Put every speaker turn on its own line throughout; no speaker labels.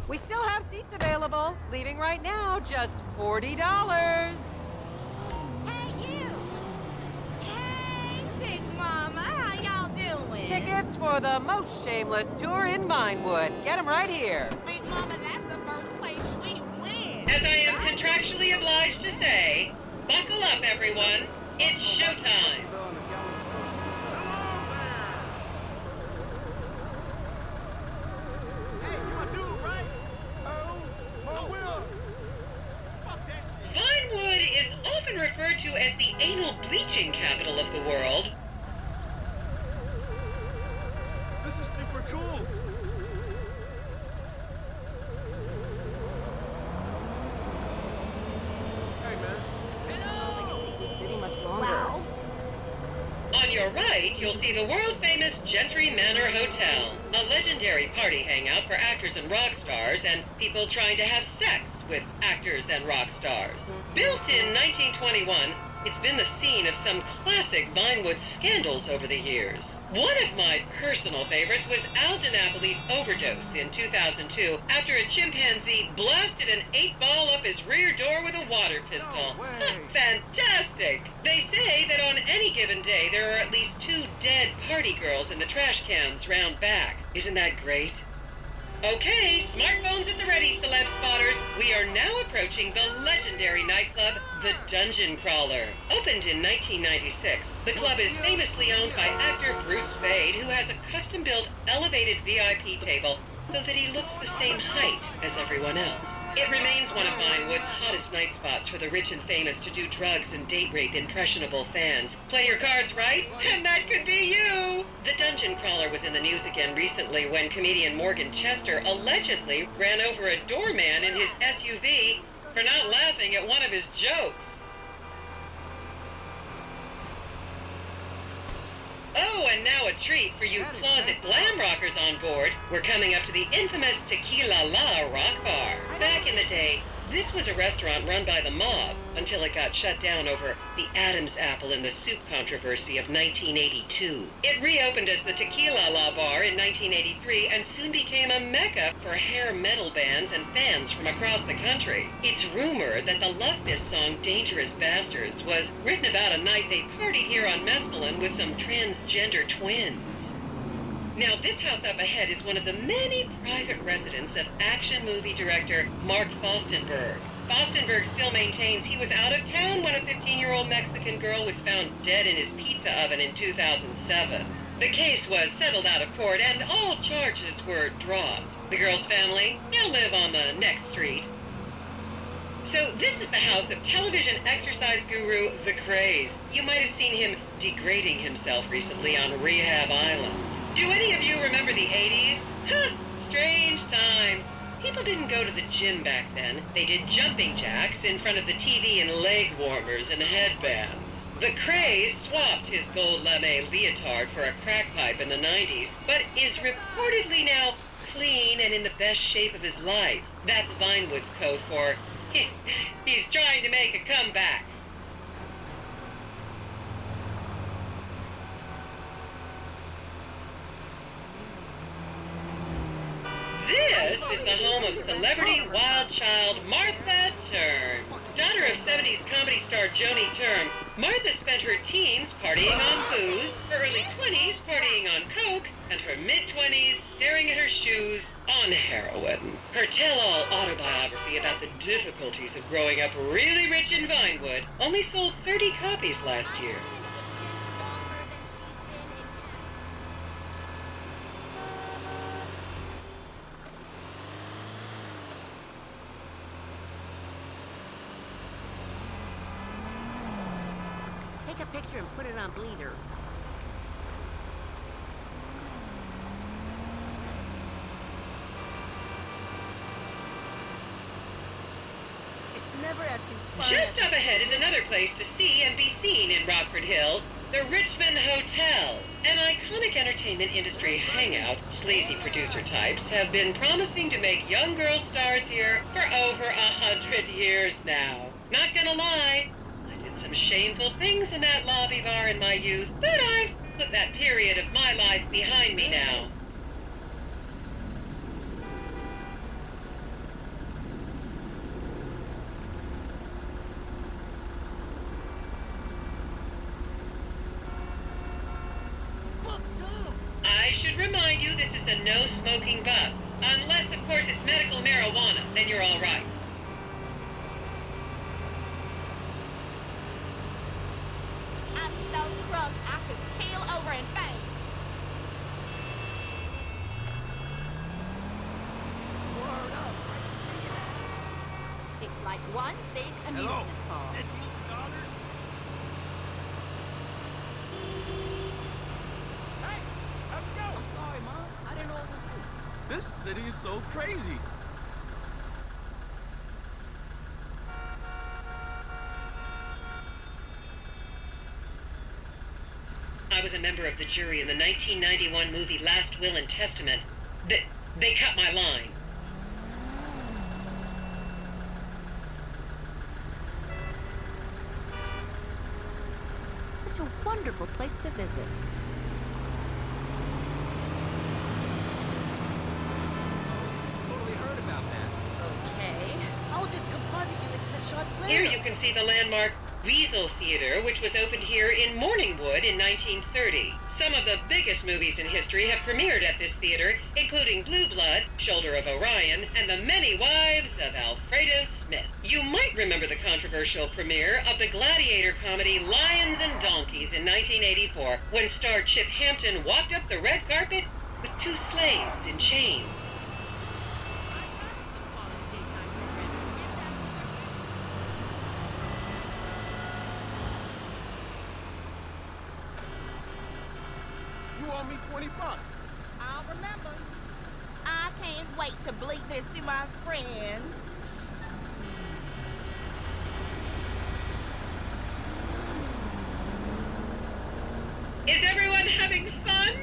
We still have seats available. Leaving right now, just $40.
Hey, you! Hey, Big Mama, how y'all doing?
Tickets for the most shameless tour in Vinewood. Get them right here.
Big Mama, that's the first place we win.
As I am contractually obliged to say, buckle up, everyone. It's showtime. Vinewood is often referred to as the anal bleaching capital of the world.
This is super cool. Hey, man.
Hello!
This city much longer.
Wow.
On your right, you'll see the world-famous Gentry Manor Hotel, a legendary party hangout for actors and rock stars and people trying to have sex with actors and rock stars. Built in 1921, it's been the scene of some classic Vinewood scandals over the years. One of my personal favorites was Al DiNapoli's overdose in 2002 after a chimpanzee blasted an 8-ball up his rear door with a water pistol.
No way.
Fantastic! They say that on any given day there are at least 2 dead party girls in the trash cans round back. Isn't that great? Okay, smartphones at the ready, celeb spotters. We are now approaching the legendary nightclub, the Dungeon Crawler. Opened in 1996, the club is famously owned by actor Bruce Spade, who has a custom-built elevated VIP table so that he looks the same height as everyone else. It remains one of Vinewood's hottest night spots for the rich and famous to do drugs and date rape impressionable fans. Play your cards right, and that could be you! The Dungeon Crawler was in the news again recently when comedian Morgan Chester allegedly ran over a doorman in his SUV for not laughing at one of his jokes. Oh, and now a treat for you closet glam rockers on board. We're coming up to the infamous Tequila La Rock Bar. Back in the day, this was a restaurant run by the mob until it got shut down over the Adam's apple in the soup controversy of 1982. It reopened as the Tequila La Bar in 1983 and soon became a mecca for hair metal bands and fans from across the country. It's rumored that the Love Fist song Dangerous Bastards was written about a night they partied here on Mescaline with some transgender twins. Now, this house up ahead is one of the many private residences of action movie director Mark Fostenberg. Fostenberg still maintains he was out of town when a 15-year-old Mexican girl was found dead in his pizza oven in 2007. The case was settled out of court and all charges were dropped. The girl's family now live on the next street. So this is the house of television exercise guru The Craze. You might have seen him degrading himself recently on Rehab Island. Do any of you remember the 80s? Huh, strange times. People didn't go to the gym back then. They did jumping jacks in front of the TV and leg warmers and headbands. The Craze swapped his gold lame leotard for a crack pipe in the 90s, but is reportedly now clean and in the best shape of his life. That's Vinewood's code for he's trying to make a comeback. This is the home of celebrity wild child Martha Turn. Daughter of 70s comedy star Joni Turn, Martha spent her teens partying on booze, her early 20s partying on coke, and her mid-20s staring at her shoes on heroin. Her tell-all autobiography about the difficulties of growing up really rich in Vinewood only sold 30 copies last year.
Take a picture and put it on Bleeder.
It's never as inspiring.
Just up ahead is another place to see and be seen in Rockford Hills, the Richmond Hotel. An iconic entertainment industry hangout, sleazy producer types have been promising to make young girl stars here for over 100 years now. Not gonna lie, I did some shameful things in that lobby bar in my youth, but I've put that period of my life behind me now. should remind you this is a no-smoking bus. Unless, of course, it's medical marijuana, then you're all right.
I'm so crunk I could keel over and faint.
Word up.
It's like one big amusement park.
Is that deals and dollars? Hey, how's it going? I'm sorry, Mom. I didn't know it was you.
This city is so crazy.
I was a member of the jury in the 1991 movie Last Will and Testament. They cut my line.
Such a wonderful place to visit.
Totally heard about that.
Okay.
I'll just composite you into the shots later.
Here you can see the landmark Weasel Theater, which was opened here in Morningwood in 1930. Some of the biggest movies in history have premiered at this theater, including Blue Blood, Shoulder of Orion, and The Many Wives of Alfredo Smith. You might remember the controversial premiere of the gladiator comedy Lions and Donkeys in 1984, when star Chip Hampton walked up the red carpet with two slaves in chains.
You owe me $20.
I'll remember. I can't wait to bleat this to my friends.
Is everyone having fun?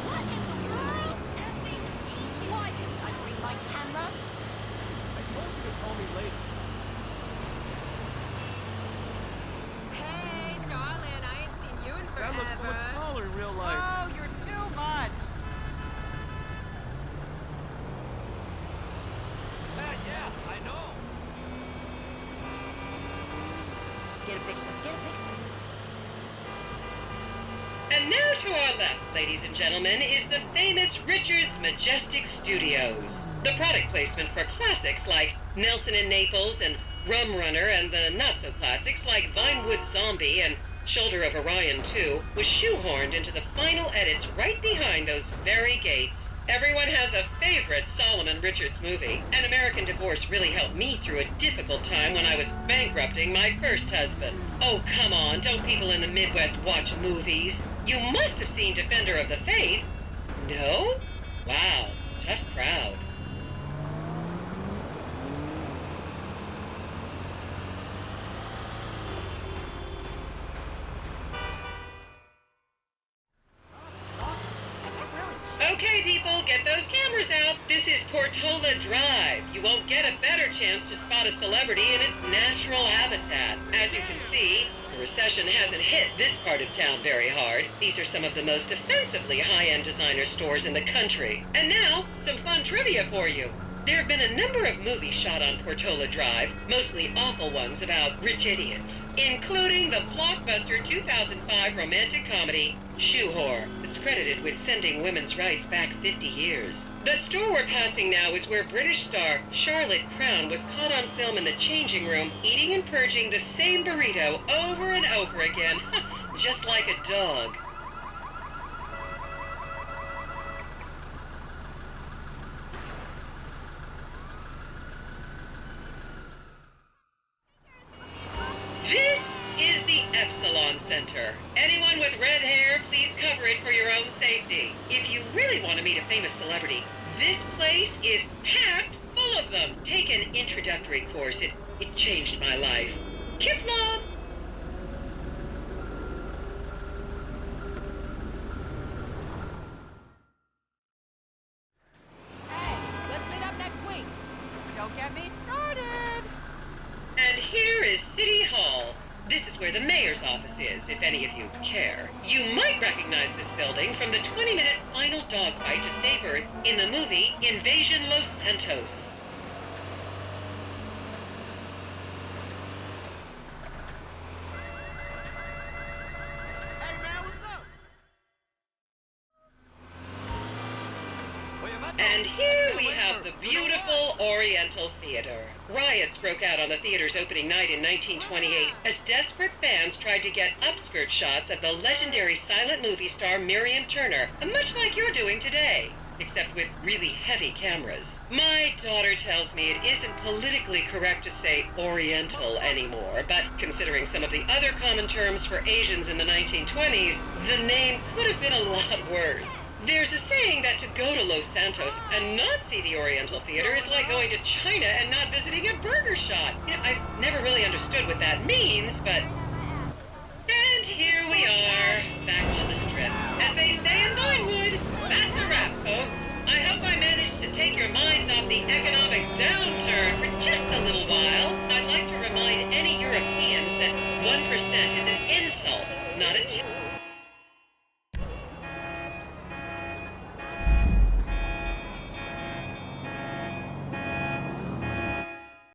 What in the world? Effing Angie.
Why didn't I bring my camera?
I told you to call me later.
Hey, darling, I ain't seen you in forever.
That looks so much smaller in real life.
Oh, you're too much.
Yeah, I know.
Get a picture. Get a picture.
And now to our left, ladies and gentlemen, is the famous Richards Majestic Studios. The product placement for classics like Nelson and Naples and Rum Runner, and the not-so-classics like Vinewood Zombie and Shoulder of Orion 2 was shoehorned into the final edits right behind those very gates. Everyone has a favorite Solomon Richards movie. An American Divorce really helped me through a difficult time when I was bankrupting my first husband. Oh, come on, don't people in the Midwest watch movies? You must have seen Defender of the Faith. No? Wow, tough crowd. Okay, people, get those cameras out. This is Portola Drive. You won't get a better chance to spot a celebrity in its natural habitat. As you can see, the recession hasn't hit this part of town very hard. These are some of the most offensively high-end designer stores in the country. And now, some fun trivia for you. There have been a number of movies shot on Portola Drive, mostly awful ones about rich idiots, including the blockbuster 2005 romantic comedy, Shoe Whore. It's credited with sending women's rights back 50 years. The store we're passing now is where British star Charlotte Crown was caught on film in the changing room, eating and purging the same burrito over and over again, just like a dog. This is the Epsilon Center. Anyone with red hair, please cover it for your own safety. If you really want to meet a famous celebrity, this place is packed full of them. Take an introductory course. It changed my life. Kiflam!
Hey, let's meet up next week.
Don't get me started.
And here is City Hall. This is where the mayor's office is, if any of you care. You might recognize this building from the 20-minute final dogfight to save Earth in the movie Invasion Los Santos. And here we have the beautiful Oriental Theater. Riots broke out on the theater's opening night in 1928 as desperate fans tried to get upskirt shots of the legendary silent movie star Miriam Turner, much like you're doing today, except with really heavy cameras. My daughter tells me it isn't politically correct to say Oriental anymore, but considering some of the other common terms for Asians in the 1920s, the name could have been a lot worse. There's a saying that to go to Los Santos and not see the Oriental Theater is like going to China and not visiting a burger shop. You know, I've never really understood what that means, but... And here we are, back on the strip. As they say in Vinewood, that's a wrap, folks. I hope I managed to take your minds off the economic downturn for just a little while. I'd like to remind any Europeans that 1% is an insult, not a